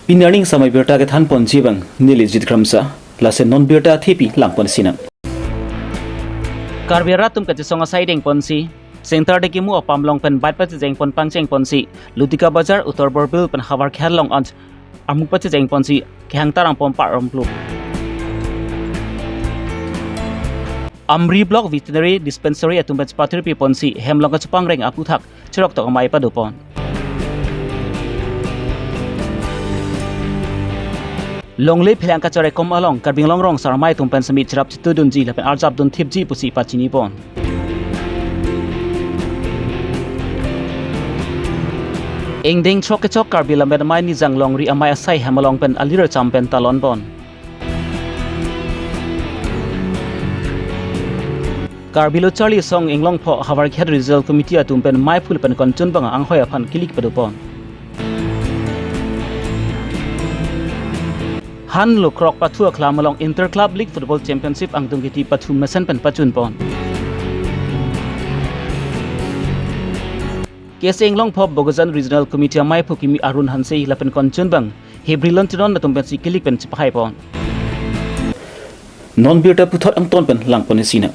Pinarning samai birta ke than pon jibang nili jidkramsa lase non birta thipi langpon sinang. Karbi ratum kachi songa siding ponsi Center de kimu opam long pen bat pati jeng pon pangcheng ponsi Lutika Bazar Uttar Borbil pen khabar khel long anj amuk pati jeng ponsi khang tarang pom par romplu Amri Block Veterinary Dispensary atum pet patri pi ponsi hemlong ka chupang reng aputhak chirok to mai pa dopon Longley philang ka chare kom along Karbing longrong sarmai tumpen sami chirap chitu dunji lapen arjap dun thipji pusi pachini pon Engding chok Karbi Longri ni jang Longri amai asai hamalong pen alira champen talon bon Karbi lo Charlie song englong pho havar khet result committee atum pen mai phul pen konchun bang anghoi aphan kilik padupon Han lo krok pathu khlam along inter club league football championship angtung kiti pathu mesen pen pachun pon Keseng long pop Bogozan Regional Committee mai phukimi Arun Hansei lapen konchun bang hebrilon tiron na tumpen si kilik pen chipai pon Non birta puthot ang ton pen langpon sina.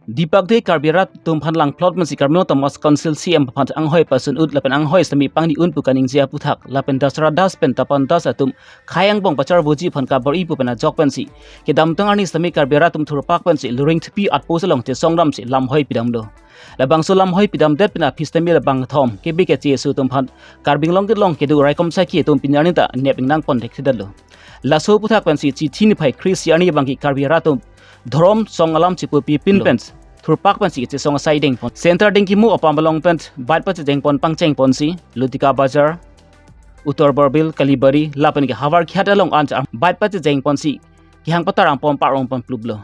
Dipak de Karbirat tumphan lang plot man si Karmino Thomas Council CM phat anghoi pasun ut lapen anghoi sami pangni un pukaning jia puthak lapen dasra das pen tapan das atum khayang bong pachar boji phan ka bori pu pena jok pen si ke dam tang ani sami Karbirat tum thur pak pen si luring thpi at posalong te songram si lam hoi pidam do labang so lam hoi pidam det pena phistami labang thom ke bi ke che su tumphan Karbing long ke du raikom sa ki tum pinani ta neping nang pon thidalo laso puthak pen si chi thini phai Christiani bangi Karbirat tum Dhorom songalam chipu pi pin pens thurpak pan si che songa siding pon center ding ki mu opambalong pen bat pa jeng pon pangcheng pon si Lutika Bazar Uttar Borbil Kalibari lapan ki havar khyata long an bat pa jeng pon si ki hang patarang pon parong pon plublo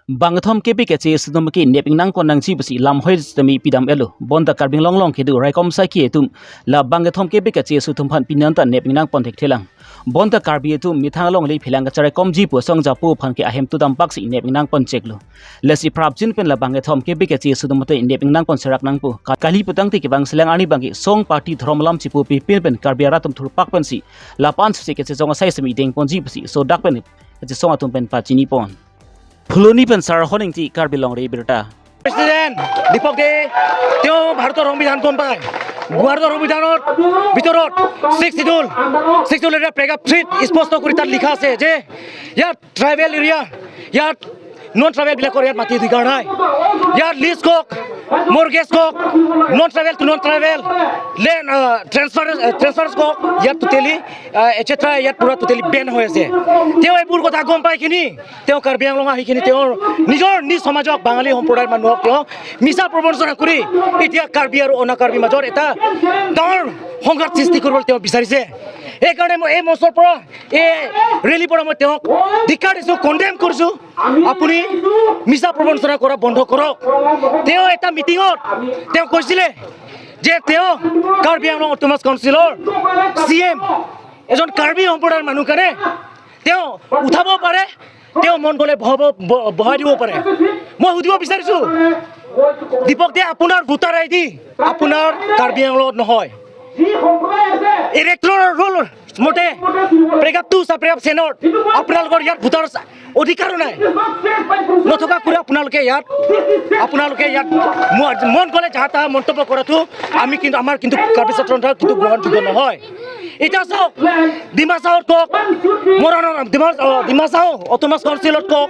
Bangathom kepi keche sudum ki neping nang kon nang chi busi lam hoi stami pidam elo bonda Karbing long ke du raikom sa ki etum la bangathom kepi keche suthum phan pinan ta neping nang pon thek thelang bonda Karbi etum mithang long le philang ka chare kom ji pu song ja pu phan ke ahem tu dam pak si neping nang pon cheklo lesi prapjin pen la bangathom kepi keche sudum te neping nang pon serak nang pu kali putang te ki bang selang ani bangi song party dhromlam chi pu pi pin pen Karbi ratum thur pak pen si la pan se keche song sai sami deng pon ji busi so dak pen keche song atum pen pa chini pon Phuloni pen sar honing ti Karbi Longri Abirta President Dipok de teo Bhartor সংবিধান kon pai Bhartor সংবিধানত ভিতৰত 6 schedule এৰ প্ৰেগা ফ্ৰিট স্পষ্ট কৰি তাত লিখা আছে যে ইয়াত ট্ৰাইবেল এৰিয়া ইয়াত নন ট্ৰাইবেল বিলাকৰ ইয়াত মাটি অধিকাৰ নাই ইয়াত লিজ কক মৰ্গেজ কক non tribal to non tribal land transfers কক ইয়াত টোটেলি এটসেট্ৰা ইয়াত পুৰা টোটেলি বেন হৈ আছে তেও এইবোৰ কথা গম পাই কিনি তেও কাৰ্বি আংলং আহিকিনি তেও নিজৰ নিজ সমাজক বাঙালী সম্প্ৰদায়ৰ মানুহক তেও মিছা প্ৰবঞ্চনা কৰি এতিয়া কাৰ্বি আৰু অনা কাৰ্বি মাজৰ এটা ডাঙৰ সংঘাত সৃষ্টি কৰিবলৈ তেও বিচাৰিছে এইকাৰণে মই এই মঞ্চৰ পৰা এই ৰেলীৰ পৰা মই তেওঁক ধিক্কাৰ দিছোঁ কণ্ডেম কৰিছোঁ আপুনি মিছা প্ৰবঞ্চনা কৰা বন্ধ কৰক তেওঁ এটা মিটিঙত তেওঁ কৈছিলে যে তেওঁ কাৰ্বি আংলং অটোনমাছ কাউন্সিলৰ CM এজন কাৰ্বি সম্প্ৰদায়ৰ মানুহ কাৰণে তেওঁ উঠাব পাৰে তেওঁ মন গ'লে বহাই দিব পাৰে মই সুধিব বিচাৰিছোঁ দীপক দে আপোনাৰ ভোটাৰ ID আপোনাৰ কাৰ্বি আংলঙত নহয় ইলেক্ট্ৰল ৰোল মতে প্ৰেগা 2 সাপ্ৰেপ সেনত আপোনালোকৰ ইয়াত ভোটাৰ অধিকাৰ নাই নথকা কৰি আপোনালোকে ইয়াত মন গ'লে যাহা তাহা মন্তব্য কৰাটো আমি কিন্তু আমাৰ কিন্তু কাৰ্বি ছাত্ৰৰ কিন্তু গ্ৰহণযোগ্য নহয় এতিয়া চাওক ডিমা চাউত কওক মৰাণৰ ডিমা চাও অট'নমাছ কাউন্সিলত কওক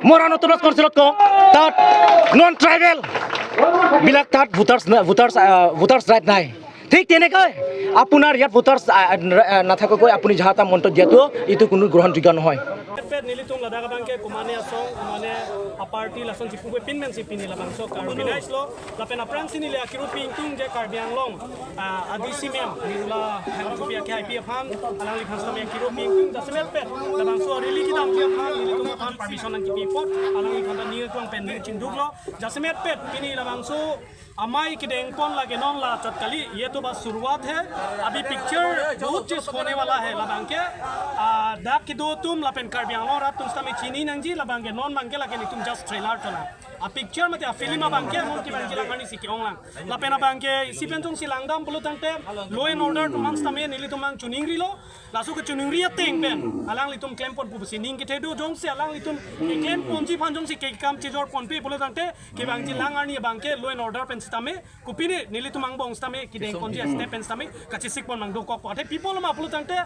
মৰাণ অট'নমাছ কাউন্সিলত কওক তাত নন ট্ৰাইবেল বিলাক তাত ভোটাৰ্ছ ৰাইট নাই ঠিক তেনেকৈ আপোনাৰ ইয়াত ভোটাৰ্ছ নাথাকাকৈ আপুনি যাহা তা মন্তব্য দিয়াটো এইটো কোনো গ্ৰহণযোগ্য নহয় nilitung ladaga bangke kumane asong kumane aparti lason si pube pinmen si pinila bangso Karbi lo lapen aprang sini le akiru pingtung je Karbi Anglong adi simem nila hang kupi aki IP fan alang li khasta me akiru pingtung dasmet pet la bangso rili kidam ki fan nilitung fan permission ang kipi pot alang li khanda nil tuang pen nil cinduk lo dasmet pet pini la bangso amai kideng pon lage non la chatkali ये तो बस शुरुआत है अभी picture बहुत चीज होने वाला है लबांके दाक की दो तुम लपेन Karbi Anglong रात तुम समें चीनी नंजी लबांगे नॉन बांगे लगे नहीं तुम जस्ट ट्रेलर चला a picture mate a film bangke mon ki bangke la kani siki onglang la pena bangke si penjong si langdam bulu tangte law and order tu mang stame nili tu mang chuningri lo la su ke chuningri ateng pen alang li tum claim pon bu si ning ki thedu jong si alang li tum claim pon ji phanjong si ke kam chijor pon pe bulu tangte ke bangji langar ni bangke law and order pen stame kupini nili tu mang bong stame ki deng pon ji step pen stame ka chisik pon mang do kok athe people ma bulu tangte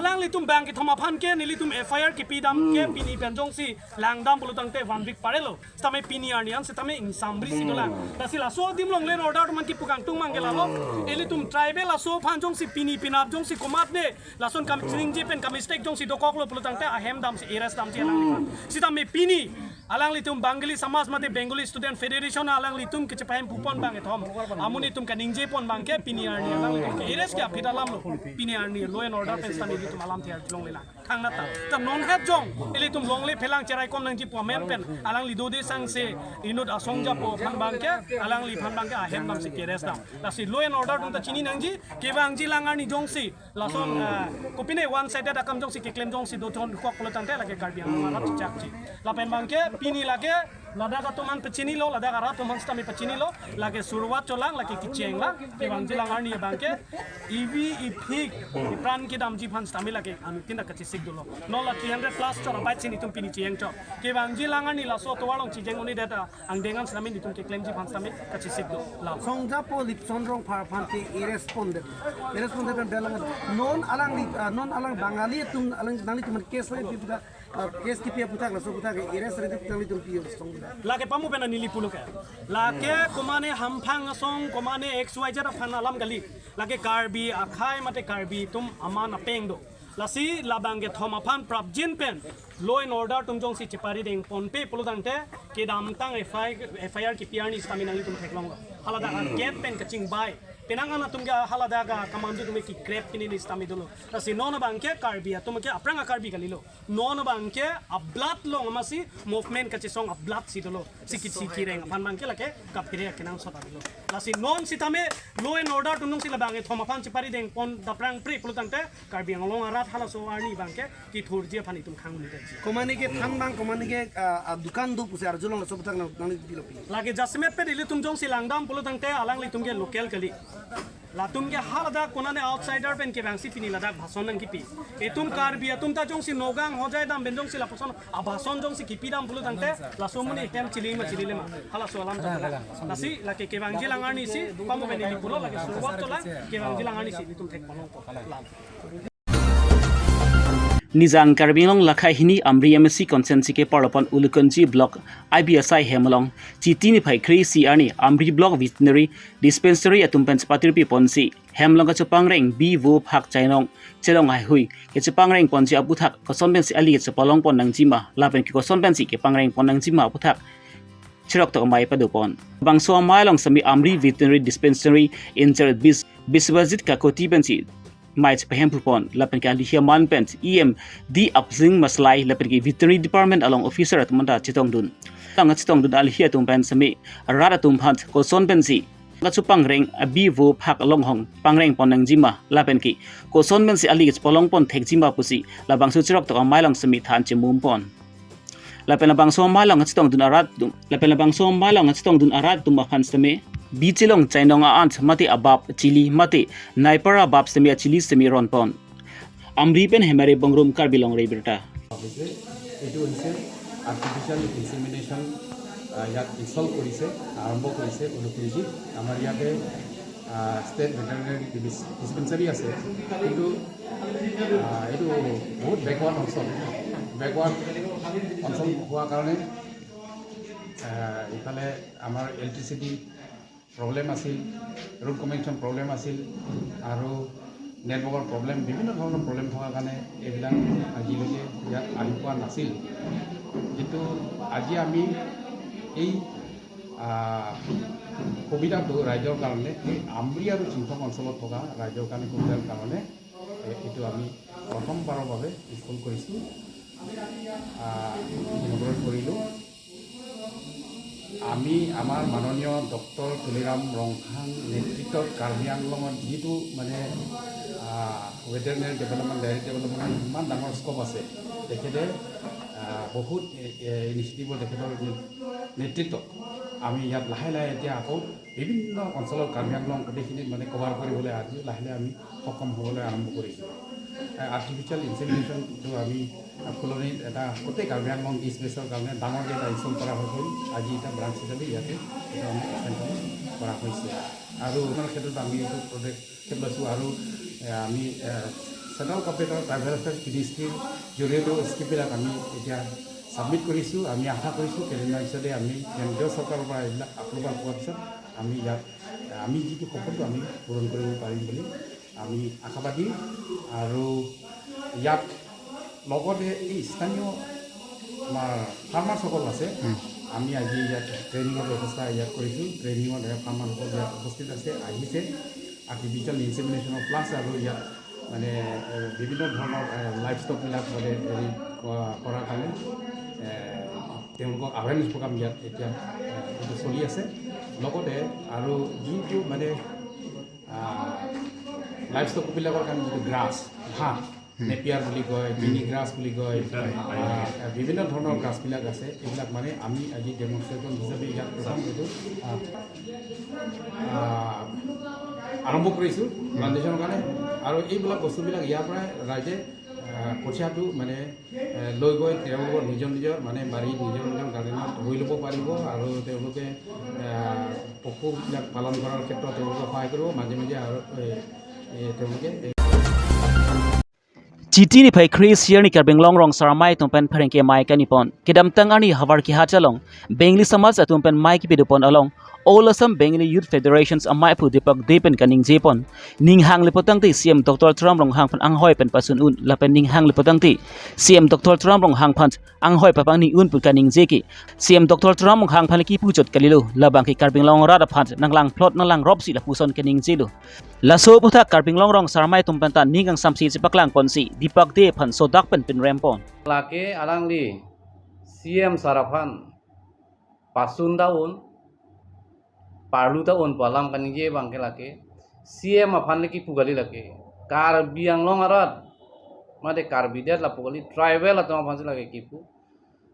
alang li tum bangke thoma phan ke nili tum FIR ki pidam ke pini penjong si langdam bulu tangte 1 week parelo stame pini arnian se tame insambri sidola tasi la so dim long len order man ki pukang tung mangela lo eli tum tribal la so phan jong si pini pinap jong si komat ne la son kam ching je pen kam mistake jong si dokok lo pulutang te ahem dam si eras dam si alang si tame pini alang li tum Bengali samas mate Bengali student federation alang li tum ke chapam pupon bang thom amuni tum kaning je pon bang ke pini arni alang li tum ke eras ke apitalam lo pini arni lo en order pen stami tum alam thiar long lela khang nata ta non het jong eli tum long le phelang cherai kon nang ji pomen pen alang li do de sang se inut asong japo phan bangke alang li phan bangke ahem nam si keres dam lasi law and order tung ta chini nangji ke bangji langar ni jongsi lason kopine one sided akam jongsi ke claim jongsi do ton kok polotan te lage Karbi Anglong rat chakchi la pen bangke pini lage lada ka toman pechini lo lada ka toman stami pechini lo lage suruat cholang lage kicheng la ke bangji langar ni bangke ev ipik pran ki dam ji phan stami lage anu tinda kachi sik dulo no la 300 plus chora bai chini tum pini cheng cho ke bangji langar ni la so to walong chi jeng uni data ang dengan selama ini tungke claim ji phan stami kachi sik do la songja po lip sonrong par phan ke irresponde pen belang non alang Bengali tung alang nali tum case lai piputa case ki pia puta la so puta ke irres re tum tum pio song lake pamu pena nili pulu ke lake komane hamphang song komane xyz phan alam gali lake Karbi akhai mate Karbi tum aman apeng do lasi labangge thoma phan prabjin pen law and order tum jong si chipari deng pon pe puludang te ke dam tang FIR ki piarni stamina li tum theklong halada get pen kaching bai penangana tumga halada ga kamandu tum ki crep kini ni stami dolo lasi non bangke Karbi tum ke apranga Karbi galilo non bangke ablat long amasi movement kachi song ablat si dolo sikit si kireng phan bangke lake kapire kinang sota dilo lasi non sitame law and order tum si labangge thoma phan chipari deng pon daprang pre puludang te Karbi Anglong arat hala so arni bangke ki thurje phani tum khang ni komani ke thanbang komani ke dukan du puse arjulong so puta nang dilopi lage jasmet pe dili tum jong silangdam pulutang te alang li tum ke local kali la tum ke halada konane outsider pen ke bangsi pini ladak bhason nang kipi e tum Karbi tum ta jong si nogang ho jai dam benjong si la pason a bhason jong si kipi dam pulutang te la somuni tem chilile ma hala so alam ta nasi lake ke bangji langar ni si pamu be ni pulo lage suruat tola ke bangji langar ni si tum thek palong ko Nizang Karbi Anglong lakhai hini amri MSC consensi ke parapan ulukanji block IBSI Hemalong chitini phai khri CRni amri block veterinary dispensary atumpen patirpi ponsi Hemlong ka chupangreng B wo phak chainong chelong hai hui ke chupangreng ponji aputhak kosonben si ali chupalong pon nangjima lapen ki kosonben si ke pangreng pon nangjima aputhak chirok to mai padupon bangso mailong sami amri veterinary dispensary in Jared Biswajit ka koti bensi mai pehem pupon lapen ka li hiaman pen di upsing maslai lapen ki veterinary department along officer at manda chitong dun tang chitong dun al hia tum pen sami rara tum phat ko son pen si ngachu pangreng abi wo phak long hong pangreng ponang jima lapen ki ko son pen si ali polong pon thek jima pusi labang su chirok to mailang sami than chimum pon lapen labang so mailang chitong dun arat dum lapen labang so mailang chitong dun arat tum phan sami Bichilong Chainonga ant mati abab chili mati naipara abab semi chili semi ronpon amri pen hemare bangrum Karbi Longri Abirta এটো হৈছে artificial insemination ইয়াত install কৰিছে আৰম্ভ কৰিছে অনুপ্ৰীজি আমাৰ ইয়াতে state veterinary ডিছপেঞ্চাৰী আছে, কিন্তু এইটো বহুত বেকৱাৰ্ড অঞ্চল হোৱাৰ কাৰণে ইফালে আমাৰ ইলেক্ট্ৰিচিটি প্ৰব্লেম আছিল, ৰোড কমিউনিকেশ্যন প্ৰব্লেম আছিল, আৰু নেটৱৰ্কৰ প্ৰব্লেম, বিভিন্ন ধৰণৰ প্ৰব্লেম থকাৰ কাৰণে এইবিলাক আজিলৈকে ইয়াত আহি পোৱা নাছিল। কিন্তু আজি আমি এই সুবিধাটো ৰাইজৰ কাৰণে, এই আমৰি আৰু চিংফং অঞ্চলত থকা ৰাইজৰ কাৰণে সুবিধাৰ কাৰণে এইটো আমি প্ৰথমবাৰৰ বাবে স্থাপন কৰিছোঁ, ইনগ্ৰেট কৰিলোঁ। আমি আমাৰ মাননীয় ডক্টৰ তুলিৰাম ৰংহাং নেতৃত্বত কাৰ্বি আংলঙত যিটো মানে ভেটেৰিনেৰী ডেভেলপমেণ্ট, ডাইৰেক্ট ডেভেলপমেণ্ট ইমান ডাঙৰ স্ক'প আছে, তেখেতে বহুত ইনিচিয়েটিভৰ তেখেতৰ নেতৃত্বত আমি ইয়াত লাহে লাহে এতিয়া আকৌ বিভিন্ন অঞ্চলৰ কাৰ্বি আংলং গোটেইখিনিত মানে কভাৰ কৰিবলৈ আজি লাহে লাহে আমি সক্ষম হ'বলৈ আৰম্ভ কৰিছোঁ। আৰ্টিফিচিয়েল ইনচেমিনেশ্যনটো আমি ফুলনিত এটা গোটেই কাৰ্বি আংলং ইষ্ট বেছৰ কাৰণে ডাঙৰকৈ এটা ইনষ্টল কৰা হৈছিল। আজি এটা ব্ৰাঞ্চ হিচাপে ইয়াতে এটা আমি এক্সপেনশ্যন কৰা হৈছে, আৰু আমাৰ ক্ষেত্ৰত আমি এইটো প্ৰজেক্ট লৈছোঁ। আৰু আমি চেণ্ট্ৰেল গভৰ্ণমেণ্টৰ ট্ৰাইবেল এফেয়াৰ্ছ মিনিষ্ট্ৰীৰ জৰিয়তেও স্কিমবিলাক আমি এতিয়া ছাবমিট কৰিছোঁ। আমি আশা কৰিছোঁ কেইদিনমান পিছতে আমি কেন্দ্ৰীয় চৰকাৰৰ পৰা এইবিলাক এপ্ৰুভাল পোৱাৰ পিছত আমি ইয়াত আমি যিটো সপোনটো আমি পূৰণ কৰিব পাৰিম বুলি আমি আশাবাদী। আৰু ইয়াত লগতে এই স্থানীয় আমাৰ ফাৰ্মাৰসকল আছে, আমি আজি ইয়াত ট্ৰেইনিঙৰ ব্যৱস্থা ইয়াত কৰিছোঁ। ট্ৰেইনিঙত ফাৰ্মাৰসকল ইয়াত উপস্থিত আছে, আহিছে। আৰ্টিফিচিয়েল ইনচেমিনেশ্যনৰ প্লাছ আৰু ইয়াত মানে বিভিন্ন ধৰণৰ লাইফ ষ্টকবিলাক মানে হেৰি কৰাৰ কাৰণে তেওঁলোকক আৱেৰনেছ প্ৰগ্ৰাম ইয়াত এতিয়া এইটো চলি আছে। লগতে আৰু যিটো মানে লাইফ ষ্টকবিলাকৰ কাৰণে যিটো গ্ৰাছ, ঘাঁহ, নেপিয়াৰ বুলি কয়, মিনি গ্ৰাছ বুলি কয়, বিভিন্ন ধৰণৰ গ্ৰাছবিলাক আছে, এইবিলাক মানে আমি আজি ডেমনষ্ট্ৰেশ্যন হিচাপে ইয়াত প্ৰথম এইটো আৰম্ভ কৰিছোঁ প্লান্টেশ্যনৰ কাৰণে। আৰু এইবিলাক বস্তুবিলাক ইয়াৰ পৰাই ৰাইজে কঠীয়াটো মানে লৈ গৈ তেওঁলোকৰ নিজৰ মানে বাৰীত নিজৰ গাৰ্ডেনত ৰুই ল'ব পাৰিব, আৰু তেওঁলোকে পশুবিলাক পালন কৰাৰ ক্ষেত্ৰত তেওঁলোকে সহায় কৰিব মাজে মাজে। আৰু তেওঁলোকে Citi ni pai Chris year ni Karbi Longri Saramai tumpen perengke mai kanipon. Kedam tangani havar ki hachalong. Bengli Samas atumpen mai ki pidupon along. All Assam Bengli Youth Federations amai pu dipak depen kaning jepon. Ning hang lipotang ti CM Dr. Turam Longhang pan anghoy pen pasun un lapen ning hang lipotang ti CM Dr. Turam Longhang pan anghoy papang ni un pu kaning jeki. CM Dr. Turam Longhang pan ki pujot kalilu labang ki Karbi Longri pan nanglang plot nanglang robsi la puson kaning jelu. Laso putak Karbi Longri Saramai tumpen tan ningang samsi sipaklang ponsi dipak de pan sodak pen rempon. Laki alang li CM Sarapan pasun daun parlu daun palam kanije bangke laki CM apan lagi pugali laki Karbi Anglong arat made Karbi dia la pugali tribal atau apa sih lagi kipu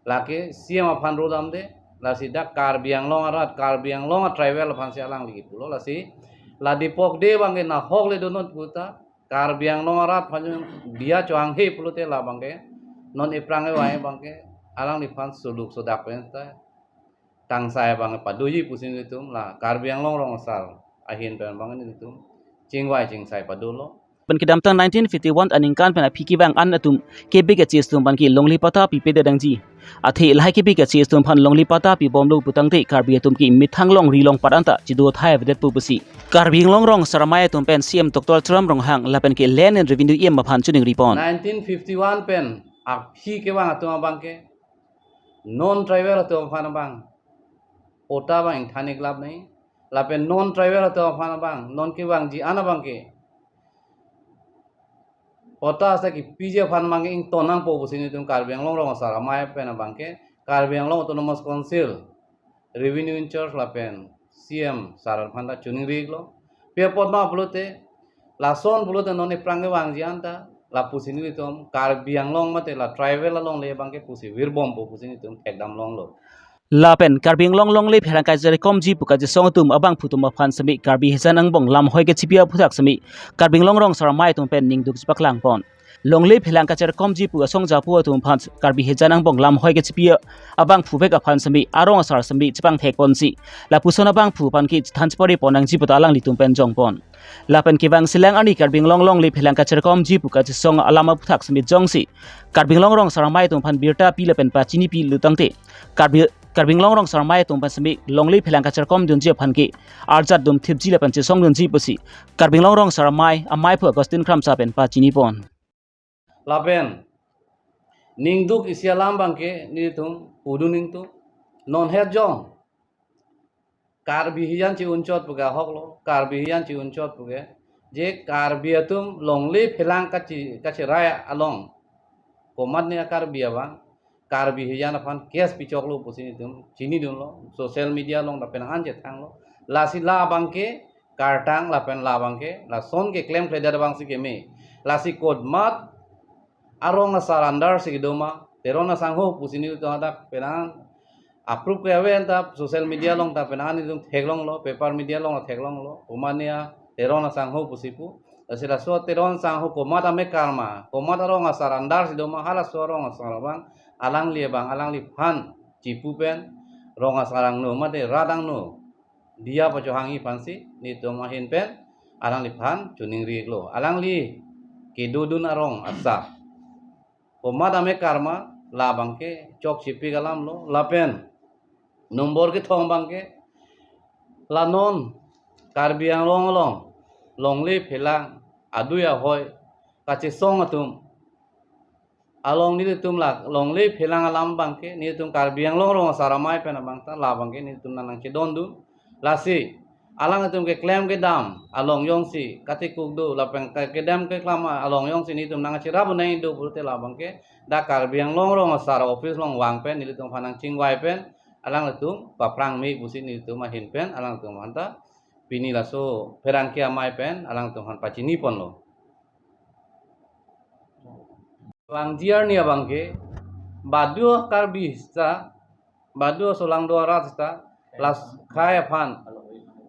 laki CM apan rodam de la sida Karbi Anglong arat Karbi Anglong tribal apan sih alang lagi pulo la si la dipok de bangke na hok le donot puta Karbi Anglong arat panjang dia cuang he pulo te la bangke non iprange wae bangke alang di pan suluk sodak penta tang saya bangke paduji pusin itu la Karbi Anglong sal ahin pen bangke itu cingwai cing sai padulo. Pen kedam tang 1951 aningkan pen apiki bang an atum kebe ke ches tum pan ki longli pata pi pede dangji athe lai kebe ke ches tum pan longli pata pi bomlo putang te Karbi atum ki mithang long rilong padanta jidu thai vedet pu pusi Karbi Longrong Saramai atum pen CM Dr. Turam Longhang lapen ki land and revenue em maphan chuning ripon 1951 pen aphi ke bang atum bangke non tribal atum phan bang ota bang thani club nahi lapen non tribal atum phan bang non ke bang ji ana bangke Ota asa ki PJ fan mangi ing tonang po busin itu Karbi Longrong Saramai pen bangke Karbi Anglong Autonomous Council Revenue in Charge lapen CM Sarar Phanda chuning riglo pe podma blote la son blote non prange wangji anta la pusini itom Karbi Anglong mate la tribal along le bangke pusi wirbom po pusini itom ekdam long lo lapen Karbi Long le pherang kai jere komji puka je song tum abang putum aphan sami Karbi hisan angbong lam hoi ke chipia phutak sami Karbi Longrong Saramai tum pen ning duk paklang pon longlei phelang kacher komji pu asong japu atum phan karbi hejanang bong lam hoi ke chipia abang phu beka phan sami arong asar sami chipang thek ponsi la pusona bang phu pan ki thanchpori ponang ji putalang litum pen jong pon lapen ki bang silang ani karbing long le phelang kacher komji pu ka song alama puthak sami jongsi karbing long rong saramai tum phan birta pi lapen pa chini pi lutangte karbing long rong saramai tum pan sami longlei phelang kacher kom dun ji phan ki arjat dum thipji lapen che song dun ji pusi karbing long rong saramai amai phu agustin khram sa pen pa chini pon lapen ningduk isialam bangke ni tum udu ningtu non het jong karbi hian chi unchot puga hoklo karbi hian chi unchot puga je karbi atum longlei phelang kachi raya along komat ne karbi abang karbi hian aphan kes pichok lo pusi tum chini dun lo social media long dapen han je thang lo la si la bangke kartang lapen la bangke la son ke claim kredar bang si ke me la si kod mat arong asarandar sigidoma terona sangho pusini to ada penan approve ke awen ta social media long ta penan itu theglong lo paper media long theglong lo umania terona sangho pusipu asira so teron sangho komata me karma komata rong asarandar sigidoma hala so rong asarabang alang li phan cipu pen rong asarang no mate radang no dia pacohangi pansi ni to mahin pen alang li phan chuning ri lo alang li kidudun arong asa Komada me karma la bangke chok chipi galam lo lapen nombor ke thong bangke la non karbiang long longlei phelang aduya hoi kache song atum along ni tum la longlei phelang alam bangke ni tum karbiang long saramai pen bangta la bangke ni tum nanang chedon du lasi alang tum ke claim ke dam along yong si katikuk do lapeng ke dam ke klama along yong si ni tum nang chira bunai do pulte labang ke da karbiang long sara office long wang pen ni tum phanang chingwai pen alang tum paprang mi busi ni tum mahin pen alang tum hanta pini laso perang ke amai pen alang tum han pachini pon lo wang jiar ni abang ke badu karbi sta badu solang do rat sta las khai phan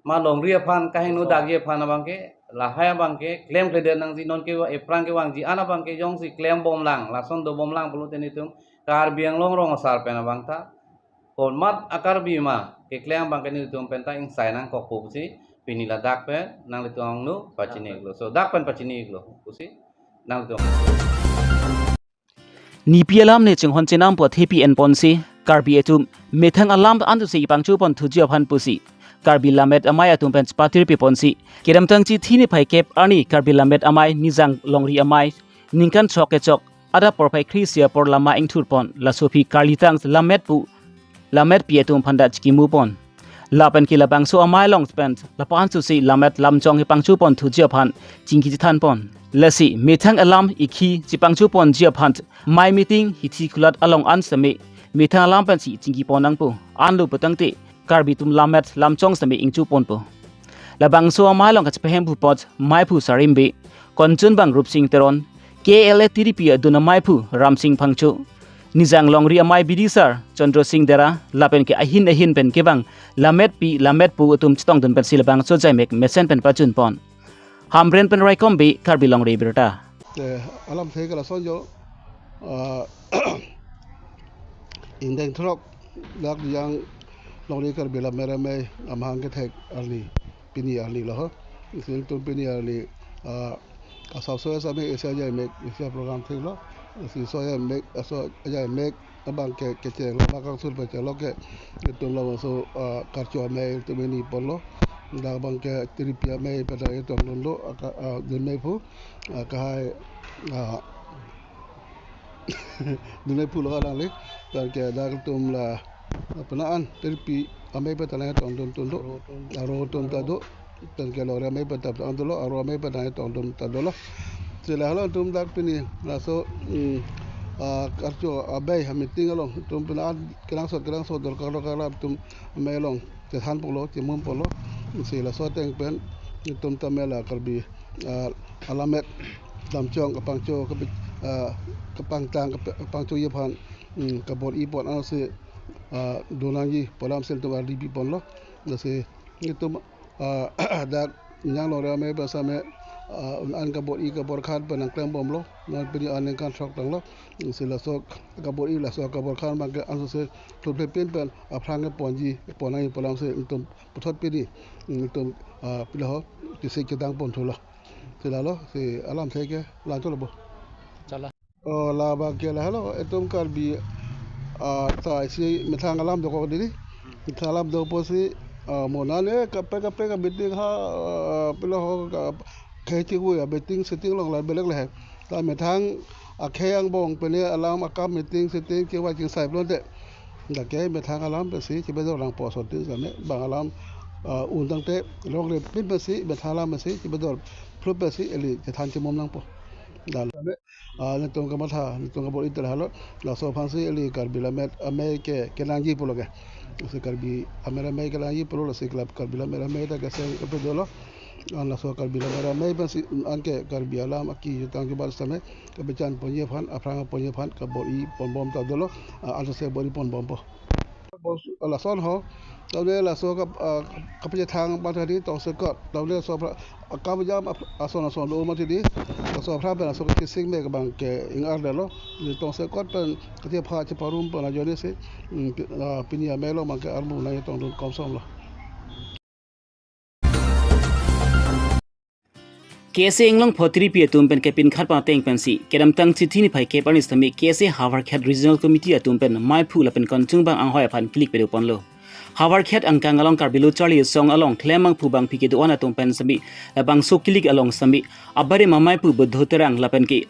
ma longri aphan kahin no dagi aphan bangke lahaya bangke claim kreder nang si non ke eprang ke wang ji ana bangke jong si claim bom lang lason do bom lang pulu tenitung karbiang long sar pen bangta kon mat akar bima ke claim bangke ni tum penta ing sai nang kok pu si pinila dak pe nang le tuang nu pachini glo so dak pen pachini glo pusi nang tuang ni pialam ne chinghon chenam po thepi en ponsi karbi etum methang alam antu se ipangchu pon thuji aphan pusi Karbi lamet amai atum pen patir pi ponsi kiram tangchi thini phai kep ani karbi lamet amai nijang longri amai ningkan chok ke chok ada por phai krisia por lama ingthur pon la sofi karlitang lamet pi atum phanda chki mu pon lapen ki labang so amai long pen lapan su si lamet lamchong hi pangchu pon thuji aphan chingki than pon lasi methang alam ikhi chipangchu pon ji aphan mai meeting hi thi khulat along an same methang alam pan si chingki ponang pu anlu patangte karbi tum lamet lamchong sami ingchu ponpo labang so amai long kach pehem pu pot mai phu sarimbe konchun bang rup sing teron KLA TDP aduna mai phu ram sing phangchu nijang longri amai bidisar chandra sing dera lapen ke ahin pen ke bang lamet pu tum chitong dun pen silabang so jai mek mesen pen pachun pon hamren pen rai kombe karbi longri birta alam thei kala sonjo indeng throk dak yang Longri Karbi la mere me amhang ke thek ali pini ali lo isin to pini ali asaw so sa me esa jai me esa program thek lo si so ya me aso jai me abang ke che lo la kang sul pe che lo ke to lo so karcho me to me ni polo da bang ke tripia me pe da to lo dun me pu ka hai dun me pu lo la le ke da tum la penaan terpi amai petana tong don aro ton tado tan ke lore amai peta andolo aro amai petana tong don tadolo sila halo tum dak pini laso karcho abai hamiting along tum penaan kerang so dol kala tum amai long te han polo te mum polo sila so teng pen tum tamela karbi alamet damchong kapangcho kapangtang kapangcho yepan kabor ipon ase donangi polam sel to wardi bi bonlo dase itu dak nyang lo rame basame an kabot I kabot khan penang klem bom lo non pini an kan sok tang lo sila sok kabot I la sok kabot khan bang ke an se tu pin pen aprang ke ponji ponai polam se tum puthot pini tum pilah ti se ke dang pon thola sila lo se alam se ke la to lo bo Chala. la ba ke la halo etum Karbi ta si methang alam do ko diri methang alam do po si monane kape biting ha pilah khe chi wu ya betting setting long la belek le ta methang akhang bong pene alam akam meeting setting ke wa jing sai blon de da ke methang alam pe si chi be do rang po so tin sa me bang alam un dang te log le pin pe si methang alam si chi be do phlop pe si eli je than chi mom lang po da le ne tong ka ma tha ne tong ka bo I tel ha lo la so phan si eli Karbi la met ame ke lang ji po lo ke se Karbi amera me ke lang ji po lo se club Karbi la mera me ta ke se pe do lo an la so Karbi la mera me ban si an ke Karbi alam aki tang ju bal same ke bechan ponye phan aprang ponye phan ka bo I pon bom ta do lo an se bo I pon bom po la son ho tao le la so ka pe thang ba ta di to se ko tao le so ka ba jam son lo ma ti di so phra ba so ke sing me ka bang ke ing ar le lo ni to se ko pen ka ti pha che parum pa na jo ne se pinia me lo ma ke ar mu na to don kom som lo KSA Englong Potri Pi Tumpen Kepin Kharpa Teng Pensi Kedam Tang Chithini Pai Ke Panis Tami KSA Harvard Khat Regional Committee Atumpen Mai Phu Lapen Konchung Bang Ang Hoi Phan Klik Pedu Ponlo Harvard Khat Angkang Along Karbilu Charlie Song Along Klemang Phu Bang Pike Duana Tumpen Sami Bang So Kilik Along Sami Abare Mamai Phu Budhoterang Lapen Ki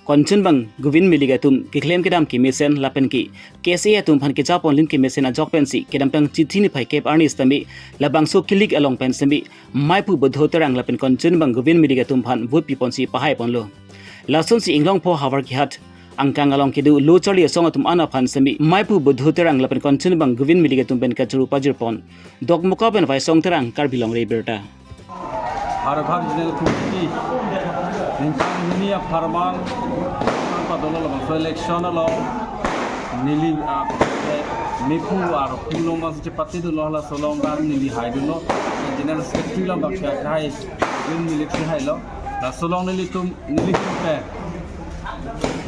Konchun Bang Guvin Miligatum Ki Klem Kedam Ki Mesen Lapen Ki KSA Atum Phan Ki Japon Lin Ki Mesen Ajok Pensi Kedam Tang Chithini Pai Ke Arnis Tami Labang So Kilik Along Pensami Mai Phu Budhoterang Lapen Konchun Bang Guvin Miligatum Phan Vut Piponsi Pahai Ponlo Lason Si Inglong Po Harvard Khat Angkang along kidu lo Charlie Song Atum Ana Phan Sami Mai Phu Budhoterang Lapen Konchun Bang Guvin Miligatum Ben Kachuru Pajir Pon Dok Muka Ben Vai Song Terang Karbi Longri Abirta Harvard Regional Committee Ninia Parman Padolo Election along Nili Mipu or Puloma Chapati to Lola Solonga Nili Haidulo General Secretary of Bakai in military Hilo La Solong Nilitum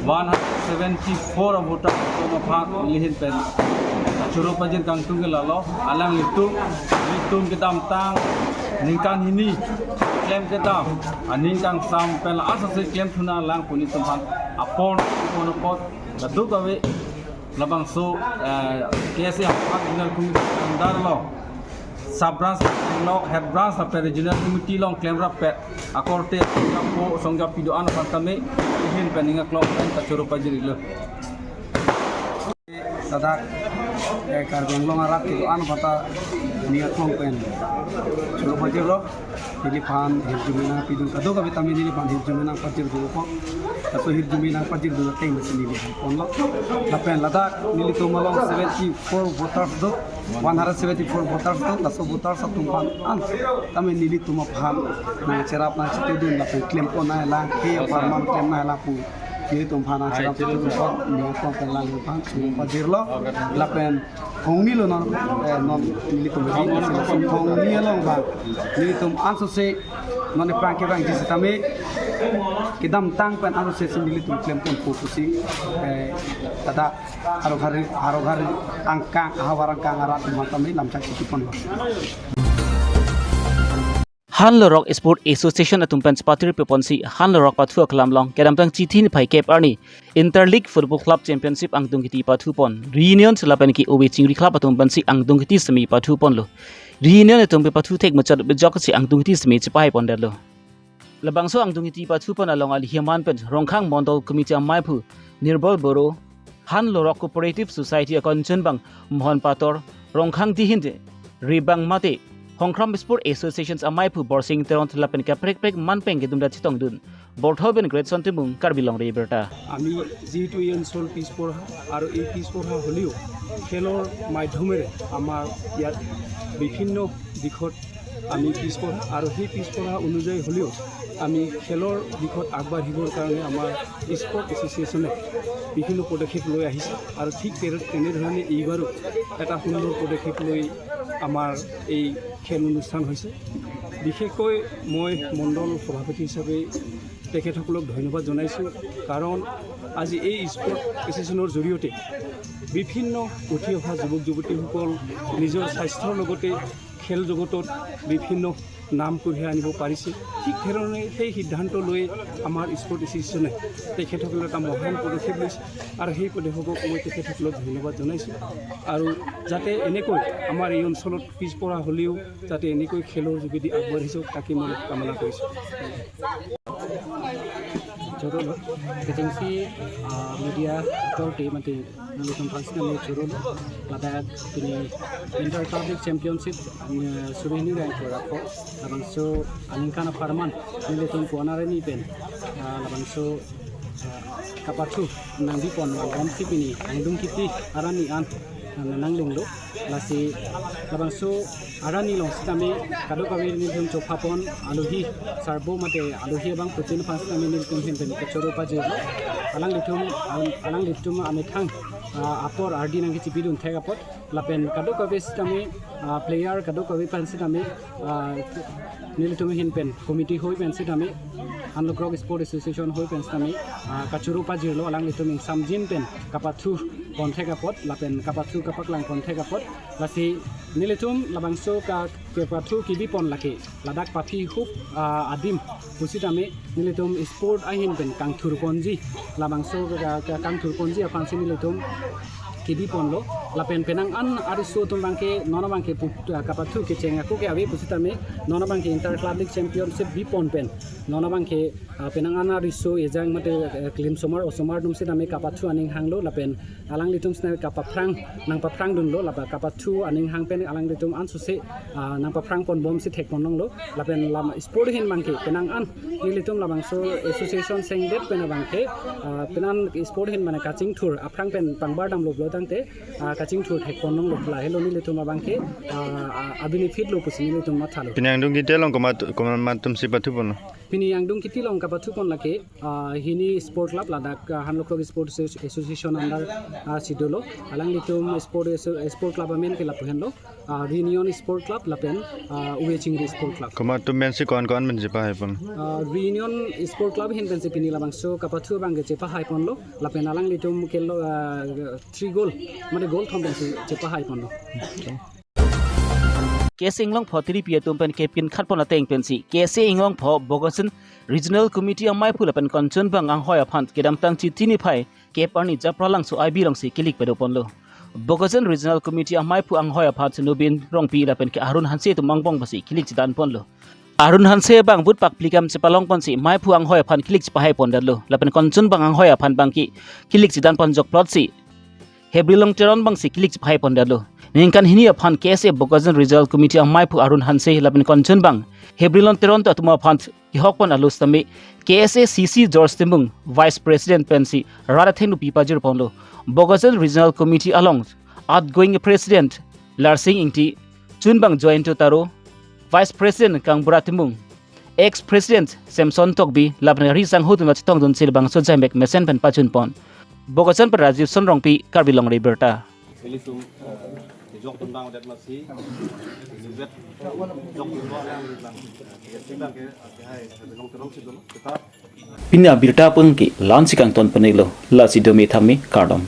174 of Vota Nilihin Pen Churu Pajir Kangtung Lalo Alang Litum Kedam Tang Ninkan Hini Claim Kedam and Ninkan Sam Pen Associate Claim Tuna Lang Punitum upon pot the Duke away Labang so KSA Regional Committee Darlo Sub branch long head branch of the regional committee long claim rapet akorte po songga pido an pantame hin peninga klok pen tachuru pajirilo sadak Karbi Long arak itu an pata niat long pen churu pajiro Hiliphan hirjumina pidun kado ka vitamin Hiliphan hirjumina pajir du ko atau hirjumina pajir du teng sini ni onlo lapen ladak nilito malong 74 voters do 174 voters do laso voters atumpan an tame nilito maphan na cerap na citidun lapen claim ko na lang ke aparman claim na lang pu Ini tumpana cerap tu tumpang ni tumpang pelang tumpang cuma dirlo lapen kongi lo non ini tumpang ini kongi lo bang ini tumpang anso se non perang ke bang jisi tame kedam tang pen anso se sendiri tumpang klaim pun fokusi tata haro hari angkang hawarang kang arat tumpang tame lamcak itu pun Hanlo Rock Sport Association Atumpen Spatir Peponsi Hanlo Rock Pathu Klamlong Kedamtang Chithini Pai Kep Arni Interleague Football Club Championship Angtung Kiti Pathu Pon Reunion Selapan Ki Owe Chingri Club Atumpen Si Angtung Kiti Semi Pathu Pon lo Reunion Atumpe Pathu Tek Machat Bejok Si Angtung Kiti Semi Chipai Pon lo Labang so Angtung Kiti Pathu Pon along Ali Himan Pen Rongkhang Mondol Committee Maipu Nirbol Boro Hanlo Rock Cooperative Society Akonchan Bang Mohon Pator Rongkhang Dihinde Ribang Mate Hongkram Sport Associations Amai Pu Borsing Teron Lapen ka prek manpeng ke dumda chitong dun Borthoben Great Sontimung Karbi Longri Abirta আমি যেহেতু এই অঞ্চল পিছপৰা আৰু এই পিছপৰা হ'লেও খেলৰ মাধ্যমেৰে আমাৰ ইয়াত বিভিন্ন দিশত আমি পিছপৰা আৰু সেই পিছপৰা অনুযায়ী হ'লেও আমি খেলৰ দিশত আগবাঢ়িবৰ কাৰণে আমাৰ স্পৰ্ট এছ'চিয়েশ্যনে বিভিন্ন পদক্ষেপ লৈ আহিছে আৰু ঠিক তেনেধৰণে এইবাৰো এটা সুন্দৰ পদক্ষেপ লৈ আমাৰ এই খেল অনুষ্ঠান হৈছে বিশেষকৈ মই মণ্ডল সভাপতি হিচাপে তেখেতসকলক ধন্যবাদ জনাইছোঁ কাৰণ আজি এই স্পৰ্ট এছ'চিয়েশ্যনৰ জৰিয়তে বিভিন্ন উঠি অহা যুৱক যুৱতীসকল নিজৰ স্বাস্থ্যৰ লগতে খেল জগতত বিভিন্ন নাম কঢ়িয়াই আনিব পাৰিছে ঠিক ধৰণে সেই সিদ্ধান্ত লৈ আমাৰ স্পৰ্ট এছ'চিয়েশ্যনে তেখেতসকলৰ এটা মহান পদক্ষেপ লৈছে আৰু সেই পদক্ষেপক মই তেখেতসকলক ধন্যবাদ জনাইছোঁ আৰু যাতে এনেকৈ আমাৰ এই অঞ্চলত পিছপৰা হ'লেও যাতে এনেকৈ খেলৰ যোগেদি আগবাঢ়ি যাওক তাকে মই কামনা কৰিছোঁ Chorolo, agensi media authority mati nalitum fasina chorolo pada ini inter public championship surini rank ko labang so aningkana farman nalitum puanare ni pen labang so kapatu nang di pon lam sipini angdung kiti arani an nang linglo lasi labang so arani long stame kado kawir ni dum chopapon aluhi sarbo mate aluhi bang putin pasami ni kum hin ben kachoro pa je alang litum amethang apor ardi nang ki bidun thegapot lapen kado kawis tame player kado kawi pansitame nilitum hin pen committee hoi pensitame Anlokrok Sport Association hoi pensitame kachoro pa jirlo alang litum samjin pen kapathu konthegapot lapen kapathu kapaklang konthegapot lasi nilitum labangso ka kapathu kibi pon lake ladak pathi hup adim pusitame nilitum sport ahin pen kangthur ponji labangso kangthur ponji apansi nilitum kibi ponlo lapen penang an ariso tumbangke nona bangke kapathu ke cenga ko ke awe pusitame nona bangke inter club league championship bi pon pen nona bangke penang an ariso ejang mate klim somar dum sitame kapathu aning hanglo lapen alang litum sna kapaphrang nang paphrang dun lo laba kapathu aning hang pen alang litum an suse nang paphrang pon bom si thek pon lo lapen lam sport hin bangke penang an nilitum labangso association sengdet pen bangke penan sport hin mane kaching thur aprang pen pangbar dam lo tangte kaching thur thek pon lo la helo nilitum bangke abini fit lo pusi nilitum mathalo pinang dung kite long komat tum si pathu pon pini yang dung kiti long kapathu pon lake hini sport club ladak Hanlokrok Sport Association under sidolo alang litum sport club amen ke lapuhen lo reunion sport club lapen uwechingri sport club komat tum men si kon men jipa hai pon reunion sport club hin pense pini labang so kapathu bangge chepa hai pon lo lapen alang litum kello 3 goal mane goal thom pense chepa hai pon lo Kese inglong pho tiri pia tumpen kepin khat pon ateng pensi kese inglong pho bogosin regional committee amai phula pen concern bang ang hoya phant kedam tang chi tini phai ke parni japralang so IB rong si kilik pedo ponlo bogosin regional committee amai phu ang hoya phat nubin rong pi la pen ke Arun Hanse tu mangbong basi kilik chidan ponlo Arun Hanse bang but pak plikam chepalong pon si mai phu ang hoya phan kilik chipa hai pon dallo la pen concern bang ang hoya phan bang ki kilik chidan pon jok plot si Karbi Longri teron bang si kilik chipa hai pon dallo Ningkan hini aphan kese bogosin regional committee amai phu Arun Hanse labin concern bang Karbi Longri teron ta tuma phant hihok pon alus tame kese CC George Timbung vice president pensi Rarathen Pipajir ponlo bogosin regional committee along outgoing president Larsing Ingti Chunbang join to taro vice president Kangbura Timbung ex president Samson Tokbi labin ri sang hutun tong dun silbang so jaimek mesen pen pachun pon bogosin per Rajiv Sonrongpi Karbi Longri Abirta jok tun bang dat masi zet jok tun lo lang lang sibang ke hai long terong sidolo kita Pina Abirta pengki lansikang ton penelo la sidomi thami kardom